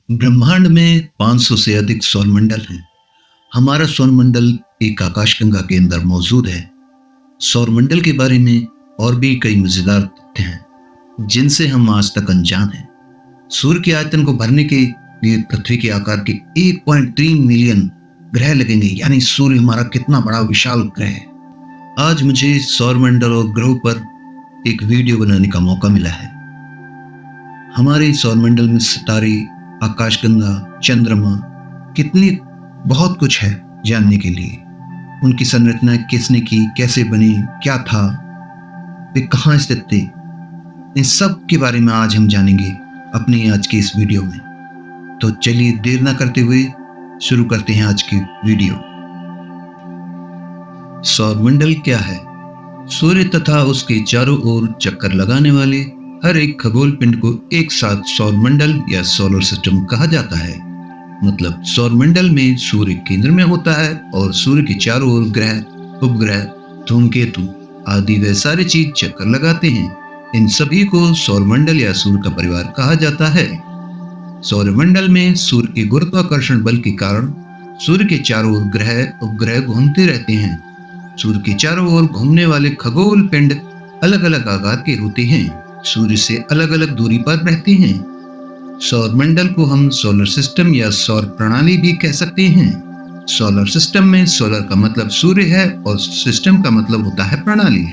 ब्रह्मांड में 500 से अधिक सौरमंडल हैं। हमारा सौरमंडल एक आकाशगंगा के अंदर मौजूद है। सौरमंडल के बारे में और भी कई मजेदार तथ्य हैं जिनसे हम आज तक अनजान हैं। सूर्य के आयतन को भरने के लिए पृथ्वी के आकार के 1.3 मिलियन ग्रह लगेंगे, यानी सूर्य हमारा कितना बड़ा विशाल ग्रह है। आज मुझे सौरमंडल और ग्रहों पर एक वीडियो बनाने का मौका मिला है। हमारे सौरमंडल में सितारे, आकाशगंगा, चंद्रमा, कितनी बहुत कुछ है जानने के लिए। उनकी संरचना किसने की, कैसे बनी, क्या था, वे कहाँ स्थित थे, इन सब के बारे में आज हम जानेंगे अपनी आज की इस वीडियो में। तो चलिए देर ना करते हुए शुरू करते हैं आज की वीडियो। सौरमंडल क्या है? सूर्य तथा उसके चारों ओर चक्कर लगाने वाले हर एक खगोल पिंड को एक साथ सौरमंडल या सोलर सिस्टम कहा जाता है। मतलब सौरमंडल में सूर्य केंद्र में होता है और सूर्य के चारों ओर ग्रह, उपग्रह, धूमकेतु आदि वे सारे चीज चक्कर लगाते हैं। इन सभी को सौरमंडल या सूर्य का परिवार कहा जाता है। सौरमंडल में सूर्य के गुरुत्वाकर्षण बल के कारण सूर्य के चारों ओर ग्रह, उपग्रह घूमते रहते हैं। सूर्य के चारों ओर घूमने वाले खगोल पिंड अलग अलग आकार के होते हैं, सूर्य से अलग अलग दूरी पर रहते हैं। सौरमंडल को हम सोलर सिस्टम या सौर प्रणाली भी कह सकते हैं। सोलर सिस्टम में सोलर का मतलब सूर्य है और सिस्टम का मतलब होता है प्रणाली।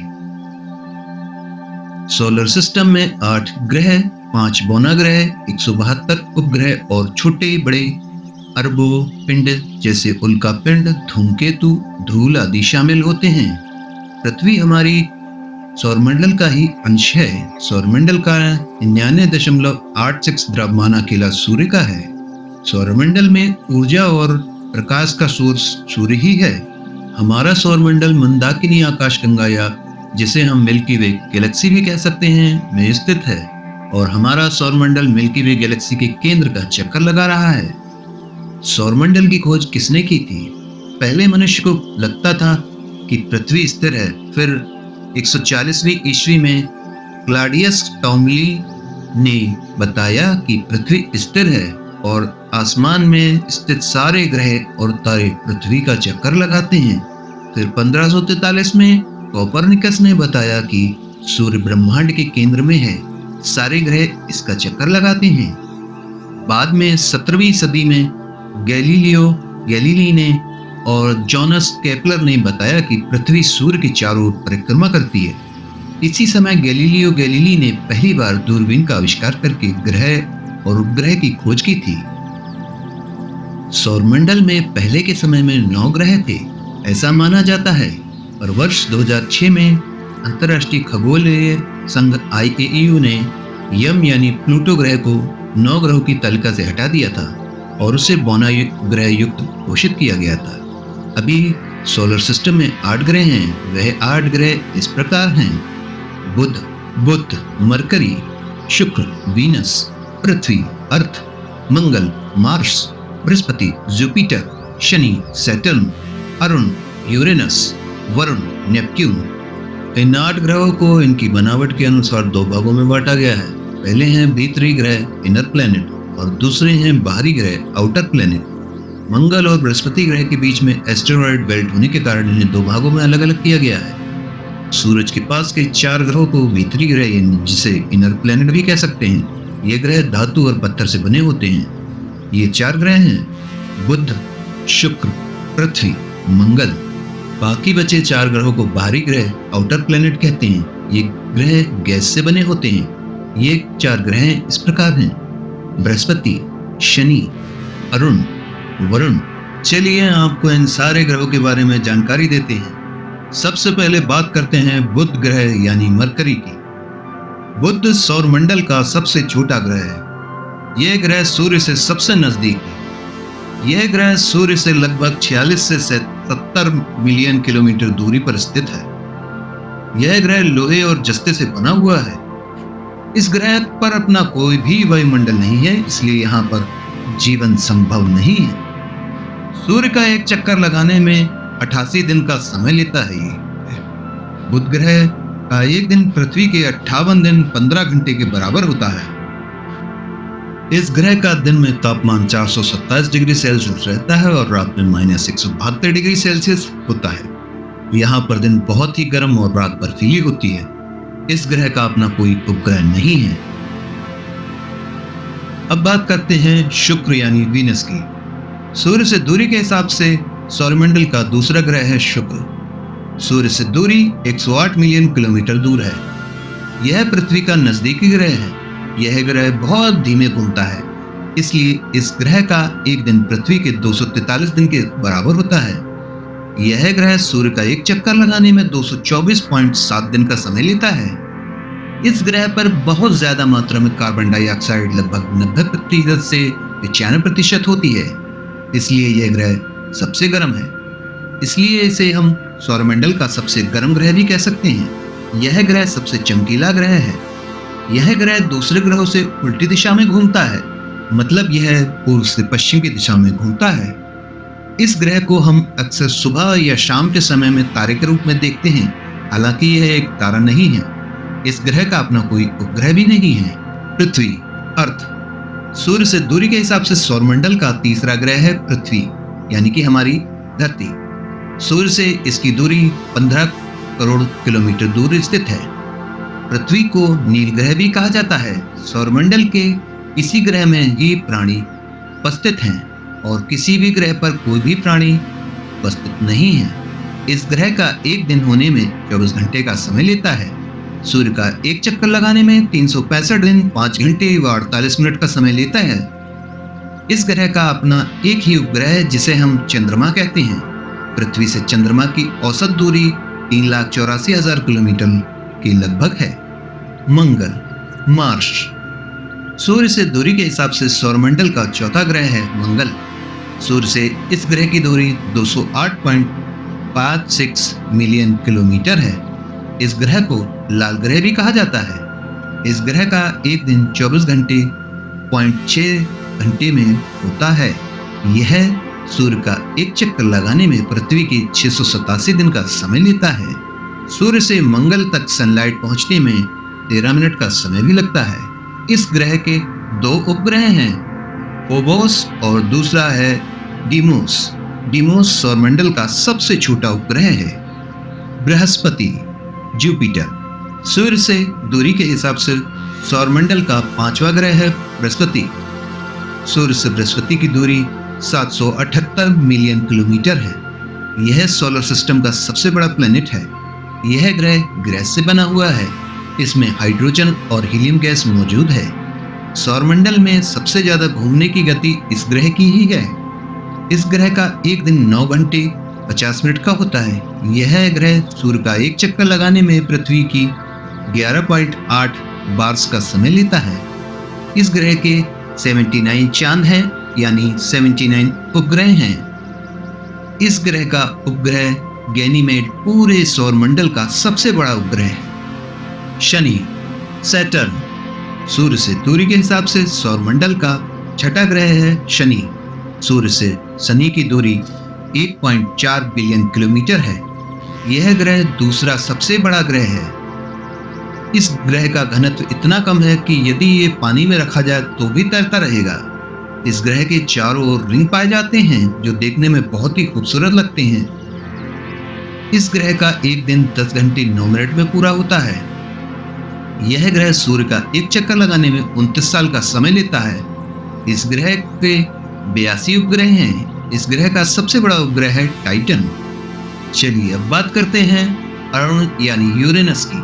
सोलर सिस्टम में 8 ग्रह, 5 बौना ग्रह, 172 उपग्रह और छोटे बड़े अरबों पिंड जैसे उल्का पिंड, धूमकेतु, धूल आदि शामिल होते हैं। पृथ्वी हमारी सौरमंडल का ही अंश है। सौरमंडल का 99.86 द्रव्यमान अकेला सूर्य का है। सौरमंडल में ऊर्जा और प्रकाश का सोर्स सूर्य ही है। हमारा सौरमंडल मंदाकिनी आकाशगंगा या जिसे हम मिल्की वे गैलेक्सी भी कह सकते हैं में स्थित है और हमारा सौरमंडल मिल्की वे गैलेक्सी के केंद्र का चक्कर लगा रहा है। सौरमंडल की खोज किसने की थी? पहले मनुष्य को लगता था कि पृथ्वी स्थिर है। फिर 140वीं ईस्वी में क्लॉडियस टॉमली ने बताया कि पृथ्वी स्थिर है और आसमान में स्थित सारे ग्रह और तारे पृथ्वी का चक्कर लगाते हैं। फिर 1543 में कोपरनिकस ने बताया कि सूर्य ब्रह्मांड के केंद्र में है, सारे ग्रह इसका चक्कर लगाते हैं। बाद में 17वीं सदी में गैलीलियो गैलीली ने और जोनास केपलर ने बताया कि पृथ्वी सूर्य के चारों ओर परिक्रमा करती है। इसी समय गैलीलियो गैलीली ने पहली बार दूरबीन का आविष्कार करके ग्रह और उपग्रह की खोज की थी। सौरमंडल में पहले के समय में 9 ग्रह थे, ऐसा माना जाता है, और वर्ष 2006 में अंतर्राष्ट्रीय खगोलीय संघ IAEU ने यम यानी प्लूटो ग्रह को 9 ग्रहों की तालिका से हटा दिया था और उसे बौना ग्रह युक्त घोषित किया गया था। अभी सोलर सिस्टम में 8 ग्रह हैं। वह 8 ग्रह इस प्रकार हैं: बुध, मरकरी, शुक्र, वीनस, पृथ्वी, अर्थ, मंगल, मार्स, बृहस्पति, जुपिटर, शनि, सैटर्न, अरुण, यूरेनस, वरुण, नेपच्यून। इन 8 ग्रहों को इनकी बनावट के अनुसार 2 भागों में बांटा गया है। पहले हैं भीतरी ग्रह, इनर प्लैनेट, और दूसरे हैं बाहरी ग्रह, आउटर प्लैनेट। मंगल और बृहस्पति ग्रह के बीच में एस्टेरॉयड बेल्ट होने के कारण इन्हें 2 भागों में अलग अलग किया गया है। सूरज के पास के 4 ग्रहों को भीतरी ग्रह जिसे इनर प्लैनेट भी कह सकते हैं। ये ग्रह धातु और पत्थर से बने होते हैं। ये 4 ग्रह हैं: बुध, शुक्र, पृथ्वी, मंगल। बाकी बचे 4 ग्रहों को बाहरी ग्रह, आउटर प्लैनेट कहते हैं। ये ग्रह गैस से बने होते हैं। ये 4 ग्रह इस प्रकार हैं: बृहस्पति, शनि, अरुण, वरुण। चलिए आपको इन सारे ग्रहों के बारे में जानकारी देते हैं। सबसे पहले बात करते हैं बुध ग्रह यानी मरकरी की। बुध सौरमंडल का सबसे छोटा ग्रह है। यह ग्रह सूर्य से सबसे नजदीक है। यह ग्रह सूर्य से लगभग 46 से 70 मिलियन किलोमीटर दूरी पर स्थित है। यह ग्रह लोहे और जस्ते से बना हुआ है। इस ग्रह पर अपना कोई भी वायुमंडल नहीं है, इसलिए यहाँ पर जीवन संभव नहीं है। सूर्य का एक चक्कर लगाने में 88 दिन का समय लेता है। बुध ग्रह का एक दिन पृथ्वी के 58 दिन 15 घंटे के बराबर होता है। इस ग्रह का दिन में तापमान 427 डिग्री सेल्सियस रहता है और रात में -172 डिग्री सेल्सियस होता है। यहाँ पर दिन बहुत ही गर्म और रात बर्फीली होती है। इस ग्रह का अपना कोई उपग्रह नहीं है। अब बात करते हैं शुक्र यानी वीनस की। सूर्य से दूरी के हिसाब से सौरमंडल का दूसरा ग्रह है शुक्र। सूर्य से दूरी 108 मिलियन किलोमीटर दूर है। यह पृथ्वी का नजदीकी ग्रह है। यह ग्रह बहुत धीमे घूमता है, इसलिए इस ग्रह का एक दिन पृथ्वी के 243 दिन के बराबर होता है। यह ग्रह सूर्य का एक चक्कर लगाने में 224.7 दिन का समय लेता है। इस ग्रह पर बहुत ज्यादा मात्रा में कार्बन डाइऑक्साइड लगभग 90% से 95% होती है, इसलिए यह ग्रह सबसे गर्म है। इसलिए इसे हम सौरमंडल का सबसे गर्म ग्रह भी कह सकते हैं। यह ग्रह सबसे चमकीला ग्रह है। यह ग्रह दूसरे ग्रहों से उल्टी दिशा में घूमता है, मतलब यह पूर्व से पश्चिम की दिशा में घूमता है। इस ग्रह को हम अक्सर सुबह या शाम के समय में तारे के रूप में देखते हैं, हालांकि यह एक तारा नहीं है। इस ग्रह का अपना कोई उपग्रह भी नहीं है। पृथ्वी अर्थ। सूर्य से दूरी के हिसाब से सौरमंडल का तीसरा ग्रह है पृथ्वी, यानी कि हमारी धरती। सूर्य से इसकी दूरी 15 करोड़ किलोमीटर दूर स्थित है। पृथ्वी को नील ग्रह भी कहा जाता है। सौरमंडल के इसी ग्रह में ही प्राणी उपस्थित हैं और किसी भी ग्रह पर कोई भी प्राणी उपस्थित नहीं है। इस ग्रह का एक दिन होने में 24 घंटे का समय लेता है। सूर्य का एक चक्कर लगाने में 365 दिन 5 घंटे व 48 मिनट का समय लेता है। इस ग्रह का अपना एक ही उपग्रह है जिसे हम चंद्रमा कहते हैं। पृथ्वी से चंद्रमा की औसत दूरी 3,84,000 किलोमीटर के लगभग है। मंगल मार्स। सूर्य से दूरी के हिसाब से सौरमंडल का चौथा ग्रह है मंगल। सूर्य से इस ग्रह की दूरी 208.56 मिलियन किलोमीटर है। इस ग्रह को लाल ग्रह भी कहा जाता है। इस ग्रह का एक दिन 24.6 घंटे में होता है। यह सूर्य का एक चक्कर लगाने में पृथ्वी के 687 दिन का समय लेता है। सूर्य से मंगल तक सनलाइट पहुंचने में 13 मिनट का समय भी लगता है। इस ग्रह के 2 उपग्रह हैं, फोबोस और दूसरा है डीमोस। डीमोस सौरमंडल का सबसे छोटा उपग्रह है। बृहस्पति जुपिटर। सूर्य से दूरी के हिसाब से सौरमंडल का 5वां ग्रह है बृहस्पति। सूर्य से बृहस्पति की दूरी 778 मिलियन किलोमीटर है। यह सोलर सिस्टम का सबसे बड़ा प्लेनेट है। यह ग्रह गैस से बना हुआ है। इसमें हाइड्रोजन और हीलियम गैस मौजूद है। सौरमंडल में सबसे ज्यादा घूमने की गति इस ग्रह की ही है। इस ग्रह का एक दिन 9 घंटे 50 मिनट का होता है। यह ग्रह सूर्य का एक चक्कर लगाने में पृथ्वी की 11.8 बार्स का समय लेता है। इस ग्रह के 79 चांद हैं, यानी 79 उपग्रह हैं। इस ग्रह का उपग्रह गैनीमेड पूरे सौरमंडल का सबसे बड़ा उपग्रह है। शनि सैटर्न। सूर्य से दूरी के हिसाब से सौरमंडल का छठा ग्रह है शनि। सूर्य से शनि की दूरी 1.4 बिलियन किलोमीटर है। यह ग्रह दूसरा सबसे बड़ा ग्रह है। इस ग्रह का घनत्व इतना कम है कि यदि ये पानी में रखा जाए तो भी तैरता रहेगा। इस ग्रह के चारों ओर रिंग पाए जाते हैं जो देखने में बहुत ही खूबसूरत लगते हैं। इस ग्रह का एक दिन 10 घंटे 9 मिनट में पूरा होता है। यह ग्रह सूर्य का एक चक्कर लगाने में 29 साल का समय लेता है। इस ग्रह के 82 उपग्रह हैं। इस ग्रह का सबसे बड़ा उपग्रह है टाइटन। चलिए अब बात करते हैं अरुण यानी यूरेनस की।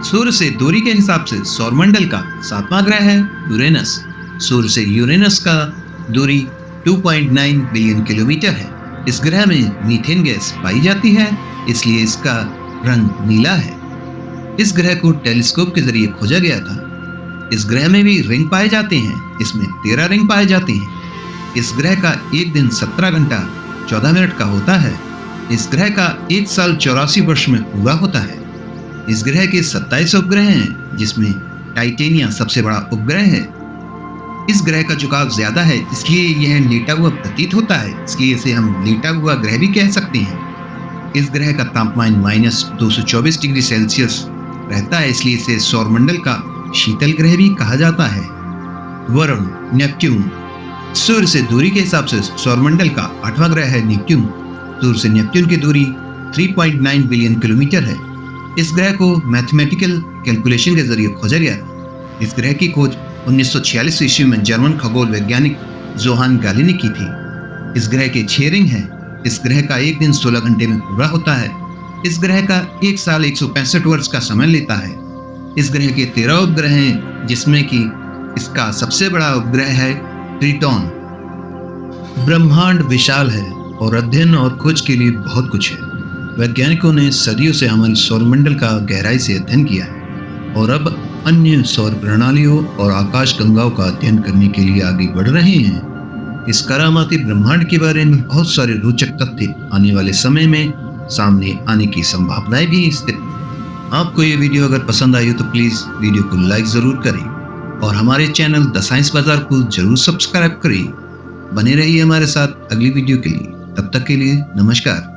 सूर्य से दूरी के हिसाब से सौरमंडल का 7वां ग्रह है यूरेनस। सूर्य से यूरेनस का दूरी 2.9 बिलियन किलोमीटर है। इस ग्रह में मीथेन गैस पाई जाती है, इसलिए इसका रंग नीला है। इस ग्रह को टेलीस्कोप के जरिए खोजा गया था। इस ग्रह में भी रिंग पाए जाते हैं। इसमें 13 रिंग पाए जाते हैं। इस ग्रह का एक दिन 17 घंटा 14 मिनट का होता है। इस ग्रह का एक साल 84 वर्ष में पूरा होता है। इस ग्रह के 27 उपग्रह हैं, जिसमें टाइटेनिया सबसे बड़ा उपग्रह है। इस ग्रह का झुकाव ज्यादा है, इसलिए यह लेटा हुआ प्रतीत होता है, इसलिए इसे हम लेटा हुआ ग्रह भी कह सकते हैं। इस ग्रह का तापमान -224 डिग्री सेल्सियस रहता है, इसलिए इसे सौरमंडल का शीतल ग्रह भी कहा जाता है। वरुण, नेपच्यून। सूर्य से दूरी के हिसाब से सौरमंडल का 8वां ग्रह है नेपच्यून। सूर्य से नेपच्यून की दूरी 3.9 बिलियन किलोमीटर है। इस ग्रह को मैथमेटिकल कैलकुलेशन के जरिए खोजा गया। इस ग्रह की खोज 1946 ईस्वी में जर्मन खगोल वैज्ञानिक जोहान गाली ने की थी। इस ग्रह के 6 रिंग हैं। इस ग्रह का एक दिन 16 घंटे में पूरा होता है। इस ग्रह का एक साल 165 वर्ष का समय लेता है। इस ग्रह के 13 उपग्रह हैं, जिसमें कि इसका सबसे बड़ा उपग्रह है ट्रिटॉन। ब्रह्मांड विशाल है और अध्ययन और खोज के लिए बहुत कुछ है। वैज्ञानिकों ने सदियों से हमारे सौरमंडल का गहराई से अध्ययन किया है और अब अन्य सौर प्रणालियों और आकाश गंगाओं का अध्ययन करने के लिए आगे बढ़ रहे हैं। इस करामाती ब्रह्मांड के बारे में बहुत सारे रोचक तथ्य आने वाले समय में सामने आने की संभावनाएं भी स्थित। आपको ये वीडियो अगर पसंद आई हो तो प्लीज वीडियो को लाइक जरूर करें और हमारे चैनल द साइंस बाजार को जरूर सब्सक्राइब करें। बने रहिए हमारे साथ अगली वीडियो के लिए। तब तक के लिए नमस्कार।